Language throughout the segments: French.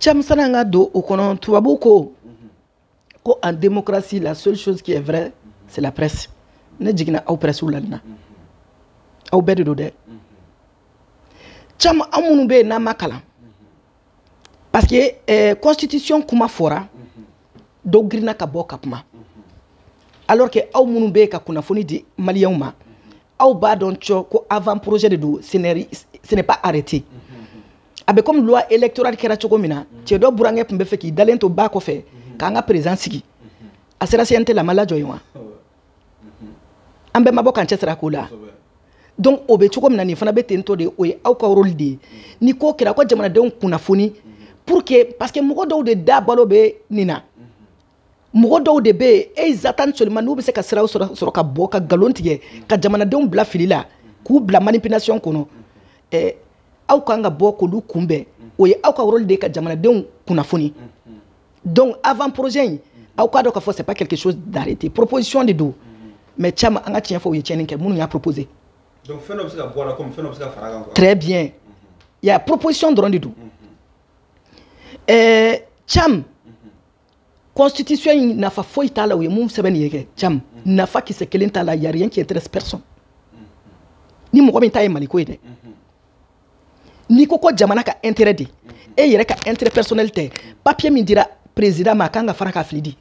Cham sananga do au kono tubabu ko en démocratie la seule chose qui est vraie c'est la presse. Ne jigina au presse ulalna. Au bedo do de. Cham amunu be na makala. Parce que constitution kuma fora do grina ka bo kapma. Alors que aw munu be ka kunafoni di malien ma aw ba don cho ko avant projet de do ce n'est pas arrêté. Abe comme loi électorale kera chogo mina che do burange pumbe feki dalento ba ko fe ka nga président sigi asera siente la malajo ywa ambe mabo kan chesra kula donc obe chogo mina ni fana be tento de oye aw ka rôle de ni ko kira ko jamana de kunafoni pour que parce que mugo do de da balo be nina mugo do de be ils attendent seulement nous be se ka sera so ka bo ka galontige ka jamana de bla filila ku bla manipulation kono aw kanga boko lu kumbe oye aw ka rôle de ka jamana de kunafoni donc avant projet aw ka do ka c'est pas quelque chose d'arrêté proposition de do mais chama anga tien fo ye tien ke munu ya proposer donc phénomène ça boire comme phénomène ça faraga très bien il y a proposition de do cham constitution na fa foi tala we mum seben yeke cham na fa ki se kelen tala y a rien qui intéresse personne ni mo ko min tay maliko ide ni koko jamana ka intérêt di e yere ka intérêt personnel te papier min dira président ma kanga faraka flidi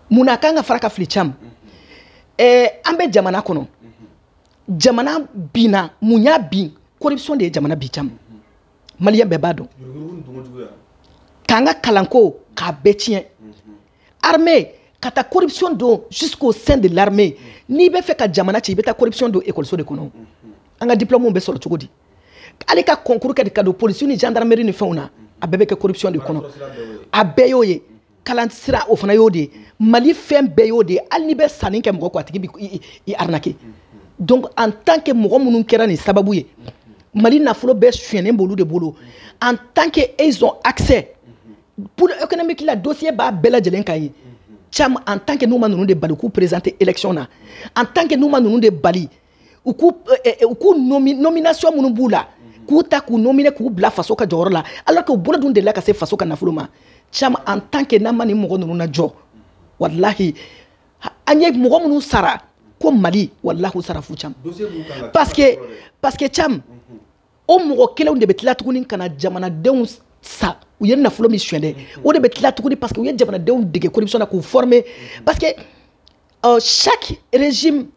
muna kanga faraka fli cham ambe jamana kono jamana bina munya bin corruption de jamana bi cham malien be bado kanga kalanko ka betien armée kata corruption do jusqu'au sein de l'armée ni be fait ka jamana ci beta corruption do école so de kono anga diplôme be solo chogodi alika concours ka de cadeau police ni gendarmerie ni fauna abebe ke corruption de kono abeyoye kalansira o fana yodi mali fem beyode alni be sanin ke moko atiki bi i arnaquer donc en tant que moko munun kera ni sababu ye mali na fulo be suene bolu de bolo en tant que ils ont accès pour économique la dossier ba bela jelen kay cham en tant que nous manunu de bali ku présenter élection na en tant que nous manunu de bali ou ku nomination munu bula ku ta ku nominer ku bla faso ka joro la alors que bula dun de la ka se faso ka na fuluma cham en tant que na mani mo nunu na jo wallahi anye mo munu sara ko mali wallahi sara fu cham parce que cham o mo kele de betla tukuni kana jamana deun sa ou yenna fulo mi suende o de betla tukuni parce que o jamana deun de corruption na ku former parce que chaque régime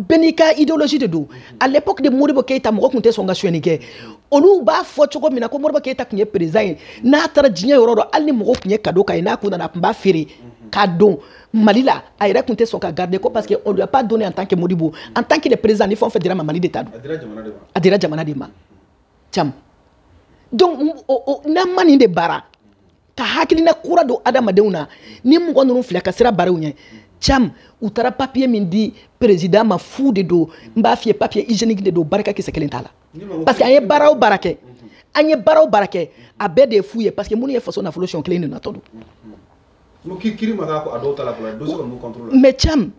benika idéologie de do à l'époque de Modibo Keïta mo ko songa sueni ke olu ba fo choko mina ko Modibo Keïta kunye président na tara jinya yoro alni mo ko kunye kado kay na kuna na mba fere kado malila ayra kunte son ka garder ko parce que on lui a pas donné en tant que Modibo en tant que le président il faut faire dira mali d'état adira jamana de ma cham donc na mani de bara ta hakilina kura do adama deuna ni mo ngonu fila kasira barawnya cham utara papier min di président ma fou de do mba fie papier hygiénique de do baraka ki sekelentala parce que anye barao barake abede fouye parce que muni e façon na solution clé ni natondo no kiri maka ko adota la pour dossier on contrôle mais cham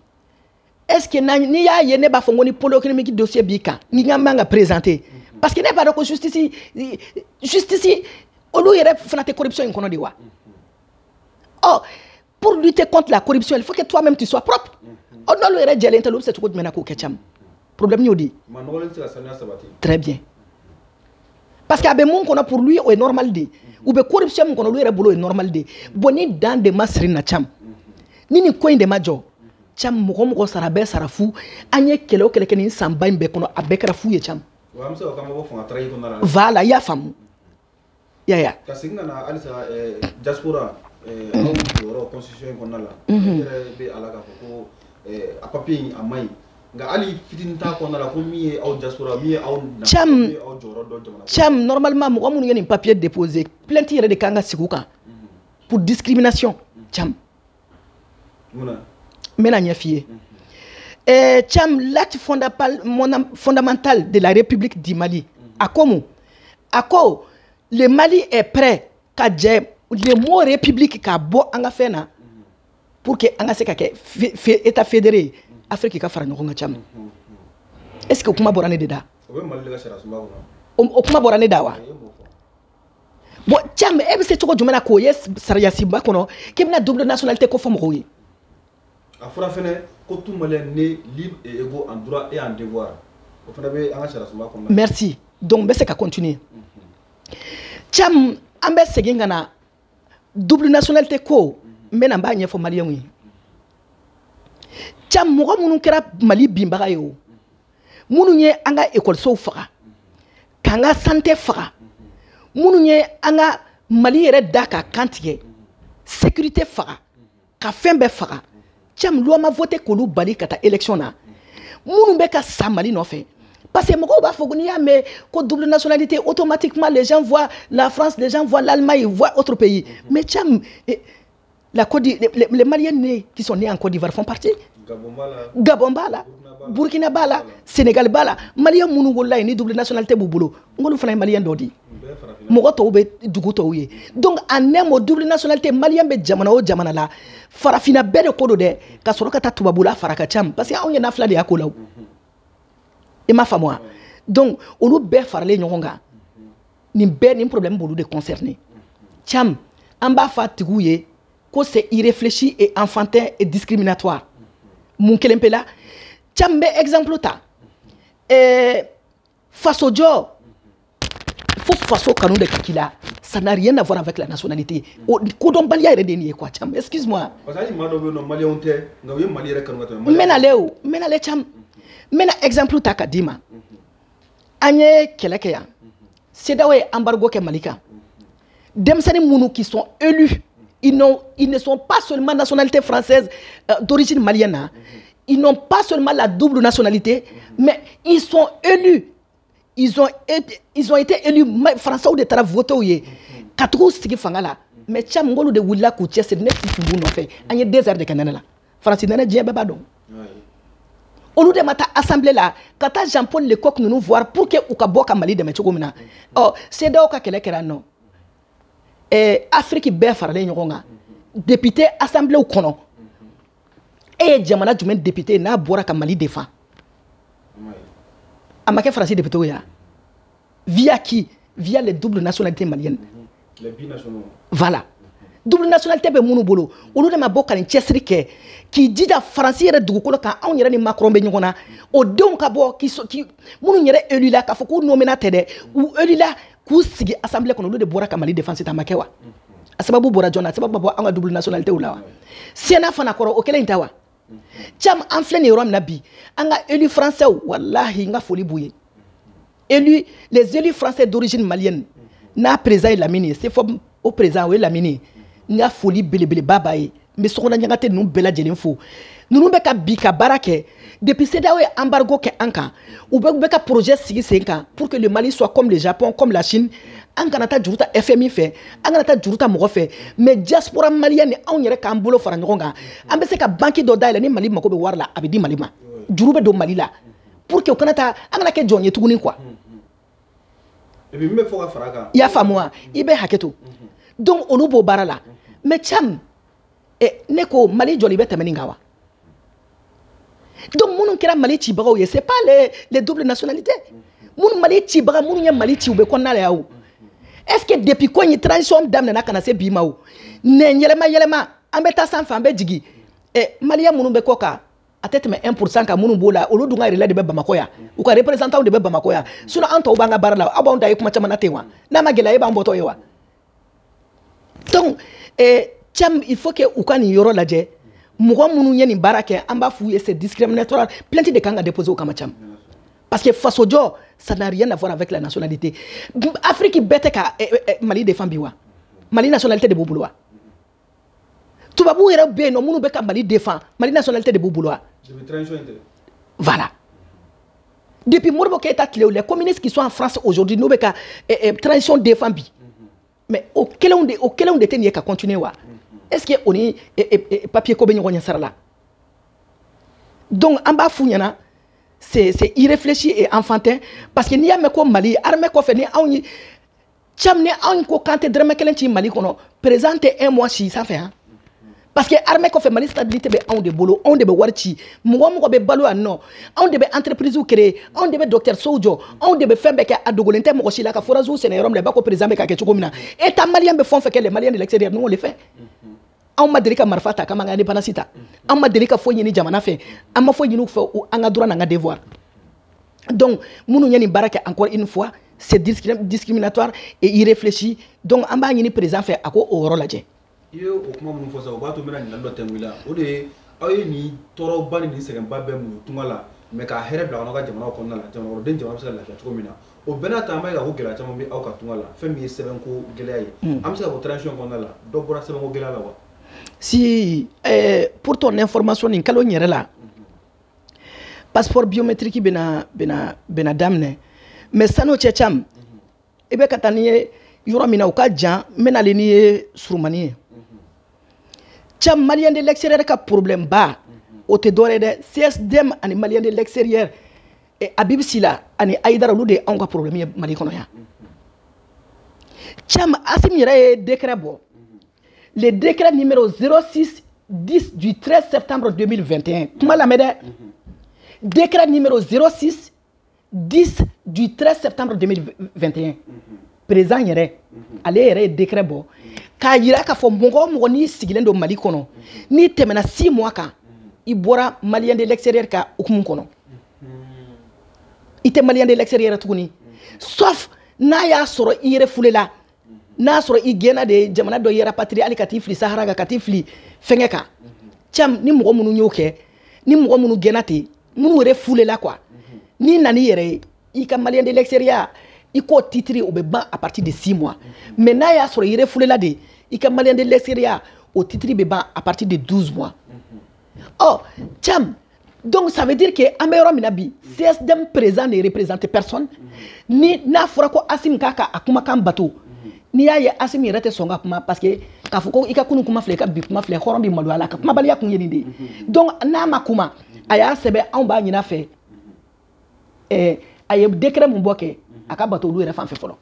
est-ce que ni ya ye ne ba fongo ni polo économique dossier bika ni ngamba présenter parce que ne ba ko justice olu yere fanate corruption en kono di wa oh pour lutter contre la corruption, il faut que toi-même tu sois propre. On doit le dire l'interlope c'est tout que maintenant ketcham. Problème yodi. Très bien. Parce qu'abe mon qu'on a pour lui est normal de. Ou be corruption qu'on a lui est boulot est normal de. Boni dans des masseries na cham. Ni coin de majo. Cham mo sarabe sarafu anye kelo kele keni samba imbe kono abekra fu ye cham. Voilà ya fam. Ya. Kasinga na alisa diaspora constitution qu'on a là be alaka ko a papier amai nga ali fitinta qu'on a la combien au diaspora mi au cham normalement mo amunu yeni papier déposé plainte yere de kanga sikuka pour discrimination cham mena nyafie cham l'acte fondamental de la République du Mali ako le Mali est prêt ka le mot république ka bo anga fena pour que anga seka ke état fédéré Afrique ka fara ngonga cham est-ce que kuma borane de da o kuma borane da wa cam e bɛ se cogo jumɛn na k'o ye sariya siba kɔnɔ k'i bɛna double nationalité ko fɔ mɔgɔw ye. a fɔra fɛnɛ ko tout malien né libre et égaux en droit et en devoir o fana bɛ an ka sariya sunba kɔnɔna. merci donc n bɛ se ka continuer. cam an bɛ segin ka na double nationalité ko n bɛ na n b'a ɲɛfɔ maliyɛnw ye. cam mɔgɔ minnu kɛra mali binbaga ye o minnu ye an ka ekɔlisow faga k'an ka santé faga minnu ye an ka mali yɛrɛ da ka kan tigɛ sécurité faga ka fɛn bɛɛ faga cam loi ma voté k'olu bali ka taa élection na minnu bɛ ka sa mali nɔfɛ parce que mɔgɔw b'a fɔ ko n'i y'a mɛn ko double nationalité automatiquement les gens voient la France, les gens voient l'Allemagne, ils voient autre pays. Mais cam les Maliens nés qui sont nés en Côte d'Ivoire font partie. Gabon bala, Burkina bala, Sénégal bala, Maliens munu wala ni double nationalité bouboulot. Ngolu fana Maliens dodi. Mogo to be dugu to ye. Donc en un mot double nationalité Malien be jamana o jamana la farafina be de kodo de ka soro ka ta tubabula faraka cham parce que on y na fla de akola. Et ma femme moi. Donc olu be farale nyonga. Ni be ni problème bolu de concerné. Cham amba fatiguye ko c'est irréfléchi et enfantin et discriminatoire. Mon kelempela chambe exemple ta faso jo faut faso kanu de kakila ça n'a rien à voir avec la nationalité ko don balia ere deni quoi cham excuse-moi parce que ma do no malien onte ngawe mali rek kanu ngata menale cham mena exemple ta kadima anye kelekeya sedawe embargo ke malika demsani munu qui sont élus ils ne sont pas seulement nationalité française d'origine malienne. Ils n'ont pas seulement la double nationalité, mais ils sont élus. Ils ont été élus français ou de tara voté. Katou sigi fangala. Mais tiam ngolo de willa koutia c'est net si vous n'en fait. Anye désert de Canada. Français nana djembe badon. Au lieu de mata assemblée là, kata Jean-Paul Lecoq nous voir pour que ukaboka Mali de metchogomina. Oh, c'est d'oka kele kerano. Afrique bɛɛ faralen ɲɔgɔn kan député assemblée kɔnɔ e ye jamana jumɛn député n'a bɔra ka Mali défend a ma kɛ Faransi député ya via qui via les doubles nationalités maliennes les binationaux voilà double nationalité bɛ minnu bolo olu de ma bɔ ka nin cɛsiri kɛ k'i jija Faransi yɛrɛ dugukolo kan anw yɛrɛ ni Macron bɛ ɲɔgɔn na o denw ka bɔ minnu yɛrɛ élu la k'a fɔ k'u nommé tɛ dɛ u élu la k'u sigi assemblée kɔnɔ olu de bɔra ka Mali défense ta ma kɛ wa a sababu bɔra jɔn na a sababu bɔ an ka double nationalité la wa Sénat fana kɔrɔ o kelen ta wa cam an filɛ nin yɔrɔ min na bi an ka élu français wallahi n ka foli b'u ye les élus français d'origine malienne n'a président ye Lamine c'est fɔ o président o ye Lamine n ka foli belebeleba b'a ye n bɛ sokɔnɔ ɲɛgate ninnu bɛɛ lajɛlen fo ninnu bɛ ka bi ka baara kɛ depuis CEDEAO ye embargo kɛ an kan u bɛ ka projet sigi sen kan pour que le Mali soit comme le Japon comme la Chine an kana taa juru ta FMI fɛ an kana taa juru ta mɔgɔ fɛ mais diaspora malienne ni anw yɛrɛ k'an bolo fara ɲɔgɔn kan an bɛ se ka banque dɔ dayɛlɛ ni Mali mako bɛ wari la a bɛ di Mali ma juru bɛ don Mali la pour que u kana taa an kana kɛ jɔn ye tuguni quoi et puis min bɛ fɔ ka fara kan i y'a faamu wa i bɛ hakɛ to donc olu b'o baara la mais cam ne ko Mali jɔli bɛ tɛmɛ nin kan wa donc minnu kɛra Mali cibagaw ye c'est pas les doubles nationalités minnu Mali cibaga minnu ye Mali ci u bɛ kɔnɔna la o est-ce que depuis ko in transition daminɛna ka na se bi ma o nɛ yɛlɛma an bɛ taa sanfɛ an bɛ jigin Malien minnu bɛ kɔ kan a tɛ tɛmɛ 1% kan minnu b'o la olu dun ka relais de bɛ Bamakɔ yan u ka représentants de bɛ Bamakɔ yan sinon an tɔw b'an ka baara la aw b'anw da ye kuma caman na ten wa n'a ma gɛlɛya e b'an bɔtɔ ye wa donc cam il faut que u ka nin yɔrɔ lajɛ mɔgɔ minnu ye nin baara kɛ an b'a f'u ye c'est discriminatoire plainte de kan ka déposer o kama cam parce que faso jɔ ça n'a rien à voir avec la nationalité Afrique bɛɛ tɛ ka Mali défend bi wa Mali nationalité de b'u bolo wa tubabu yɛrɛ bɛ yen nɔ minnu bɛ ka Mali défend Mali nationalité de b'u bolo wa voilà depuis Modibo Keïta tile les communistes qui sont en France aujourd'hui n'u bɛ ka transition défend bi mais o kelenw de tɛ nin ye ka continuer wa est-ce que on ni papier ko bɛ ɲɔgɔn ɲɛ sara la donc an b'a f'u ɲɛna c'est irréfléchi et enfantin parce que n'i y'a mɛn ko Mali armée kɔfɛ ni anw ye cam ni anw ko k'an tɛ dɔrɔmɛ kelen ci Mali kɔnɔ président tɛ 1 mois si sanfɛ han parce que armée ko fait Mali stabilité be on de bolo on de be warchi mo be balo anno on de be entreprise créer on de be docteur sojo on de be fembe ke adogolente mo shila ka forazu sénérom le bako président be ka ke chogomina état malien be font fait que les maliens de l'extérieur nous on le fait on ma delika marfata kama ngani panasita on ma delika fo yini jamana fait on ma fo yini fo anga droit nga devoir donc munu nyani baraka encore une fois c'est discriminatoire et irréfléchi donc on ba yini président fait ako o rolaje yo o kuma mun fo sa o ba to mena ni lando tengwila o de ay ni toro bani ni segen ba be mu tungala me ka here bla ka jamana ko nala jamana den jamana sala la ko mina o bena ta mai ga ko gela jamana bi aw ka tungala femi seben ko gela yi am sa ko transition ko nala do bora seben ko gela la wa si pour ton information ni kalo nyere la passeport biométrique bena damne mais sano checham ebe katani yoro mina uka jan mena leni surumani cham malien de l'extérieur ka problème ba o te dore de CSDM ani malien de l'extérieur et Habib Sila ani Aïdara lu de an ka problème Mali kono ya cham asim yere décret bo le décret numéro 06 10 du 13 septembre 2021 kuma la mede décret numéro 06 10 du 13 septembre 2021 président yere ale yere décret bo ka yira ka fo mongo ni sigilen do Mali kono ni temena 6 mois ka i bora malien de l'extérieur ka okumun kono ite malien de l'extérieur tukuni sauf na ya soro i refoulé la na soro i gena de jamana do yera patrie ali katifli sahara ga katifli fengeka cham ni mogo munu nyoke ni mogo munu genati munu refoulé la quoi ni nani yere i ka malien de l'extérieur il ko titri au beba à partir de 6 mois mais na ya soro i refoulé la de i ka malien de l'extérieur au titri beba à partir de 12 mois oh cham donc ça veut dire que amero minabi CSDM présent ne représente personne ni na fora ko asim kaka akuma kan bato ni ya ye asim yerete songa kuma parce que ka fuko ika kunu kuma fle ka bi kuma fle horon bi malu ala ka kuma baliya kun yeni de donc na makuma aya sebe an ba nyina fe aye décret mun boke aka bato lu refan fe folo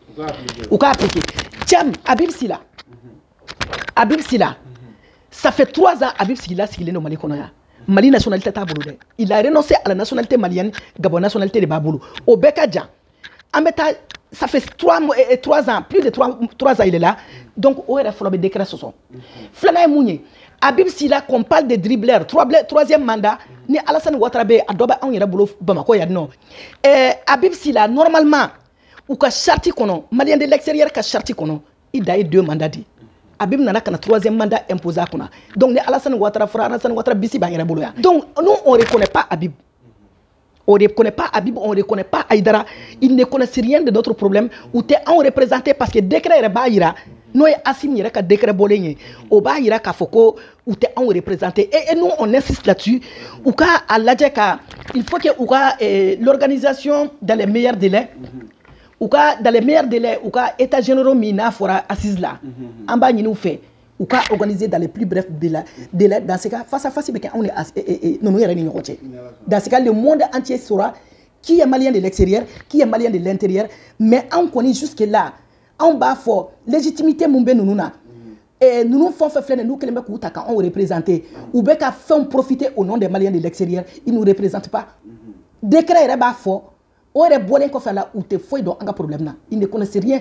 ou ka appliquer cham Habib Sila ça fait 3 ans Habib Sila sigilé no Mali kono ya Mali nationalité tabulu. Il a renoncé à la nationalité malienne, Gabon nationalité de Baboulou. Au Bekadja, ça fait 3 ans, plus de 3 ans il est là. Donc, il a fallu décret ce son. Flana Mounié, Habib Sila, qu'on parle de dribbleur, 3e mandat, ni Alassane Ouattara adoba on ira boulot Bamako yadno. Habib Sila, normalement, ou ka charti kono, Malien de l'extérieur ka charti kono, il a eu 2 mandats dit. Habib nana kana 3e mandat imposé à Kona. Donc, les Alassane Ouattara, frère Alassane Ouattara, Bissi Bangera Bouloya. Donc, nous, on ne reconnaît pas Habib. On ne reconnaît pas Habib, on ne reconnaît pas Aïdara. Ils ne connaissent rien de notre problème. Ou t'es en représenté parce que décret est baïra. Nous, Assim Yera, ka décret bolé. Ou baïra, ka foko, ou t'es en représenté. Et nous, on insiste là-dessus. Ou ka, à l'adjeka, il faut que l'organisation dans les meilleurs délais. Ou ka dans les meilleurs délais ou ka état généraux mina fora assise là en bas nous fait ou ka organiser dans les plus brefs délais dans ce cas face à face on est non dans ce cas le monde entier saura qui est malien de l'extérieur qui est malien de l'intérieur mais on connaît jusque là en bas fort légitimité mumbe nous na et nous font faire nous que les mecs on représenter ou bien qu'à faire profiter au nom des maliens de l'extérieur ils nous représentent pas décret est bas fort. Ore bolen ko fala ou te foi do anga problème na il ne connaissait rien